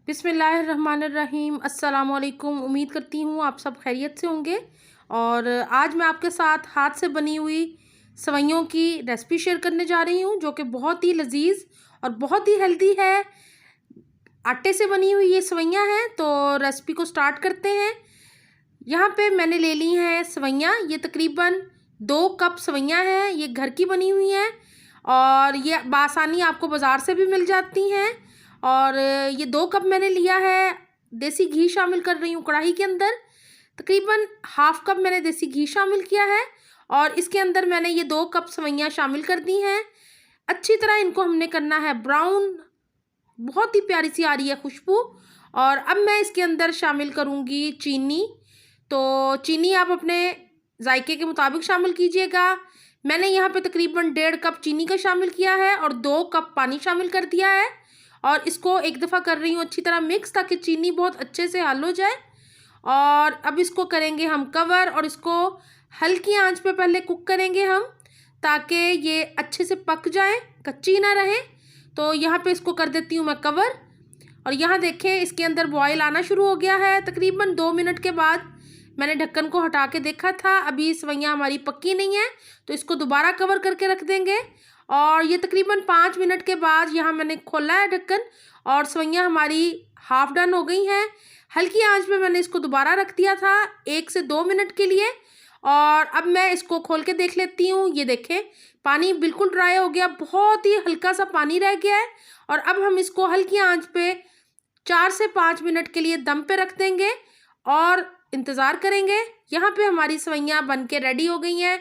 बिस्मिल्लाहिर्रहमानिर्रहीम। अस्सलामुअलैकुम। उम्मीद करती हूँ आप सब खैरियत से होंगे। और आज मैं आपके साथ हाथ से बनी हुई सेवइयों की रेसिपी शेयर करने जा रही हूँ, जो कि बहुत ही लजीज और बहुत ही हेल्दी है। आटे से बनी हुई ये सेवइयाँ हैं। तो रेसिपी को स्टार्ट करते हैं। यहाँ पे मैंने ले ली हैं सेवइयाँ। ये तकरीबन 2 कप सेवइयाँ हैं। ये घर की बनी हुई हैं और ये बासानी आपको बाज़ार से भी मिल जाती हैं। और ये 2 कप मैंने लिया है। देसी घी शामिल कर रही हूँ कढ़ाई के अंदर। तकरीबन हाफ कप मैंने देसी घी शामिल किया है और इसके अंदर मैंने ये 2 कप सेवइयाँ शामिल कर दी हैं। अच्छी तरह इनको हमने करना है ब्राउन। बहुत ही प्यारी सी आ रही है खुशबू। और अब मैं इसके अंदर शामिल करूँगी चीनी। तो चीनी आप अपने जायके के मुताबिक शामिल कीजिएगा। मैंने यहाँ पे तकरीबन 1.5 कप चीनी का शामिल किया है और 2 कप पानी शामिल कर दिया है। और इसको एक दफ़ा कर रही हूँ अच्छी तरह मिक्स, ताकि चीनी बहुत अच्छे से हल हो जाए। और अब इसको करेंगे हम कवर और इसको हल्की आंच पे पहले कुक करेंगे हम, ताकि ये अच्छे से पक जाए, कच्ची ना रहे। तो यहाँ पे इसको कर देती हूँ मैं कवर। और यहाँ देखें इसके अंदर बॉयल आना शुरू हो गया है। तकरीबन 2 मिनट के बाद मैंने ढक्कन को हटा के देखा था, अभी सेवइयाँ हमारी पक्की नहीं है। तो इसको दोबारा कवर करके रख देंगे। और ये तकरीबन 5 मिनट के बाद यहाँ मैंने खोला है ढक्कन और सेवइयाँ हमारी हाफ डन हो गई हैं। हल्की आंच पे मैंने इसको दोबारा रख दिया था 1 से 2 मिनट के लिए। और अब मैं इसको खोल के देख लेती हूँ। ये देखें पानी बिल्कुल ड्राई हो गया, बहुत ही हल्का सा पानी रह गया है। और अब हम इसको हल्की आंच पे 4 से 5 मिनट के लिए दम पे रख देंगे और इंतज़ार करेंगे। यहाँ पे हमारी सेवइयाँ बन के रेडी हो गई हैं।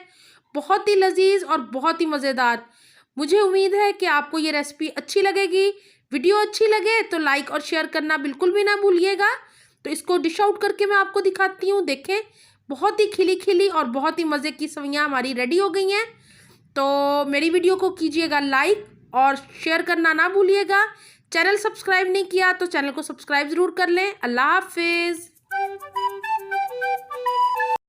बहुत ही लजीज और बहुत ही मज़ेदार। मुझे उम्मीद है कि आपको ये रेसिपी अच्छी लगेगी। वीडियो अच्छी लगे तो लाइक और शेयर करना बिल्कुल भी ना भूलिएगा। तो इसको डिश आउट करके मैं आपको दिखाती हूँ। देखें बहुत ही खिली खिली और बहुत ही मज़े की सेवइयाँ हमारी रेडी हो गई हैं। तो मेरी वीडियो को कीजिएगा लाइक और शेयर करना ना भूलिएगा। चैनल सब्सक्राइब नहीं किया तो चैनल को सब्सक्राइब ज़रूर कर लें। अल्लाह हाफिज़।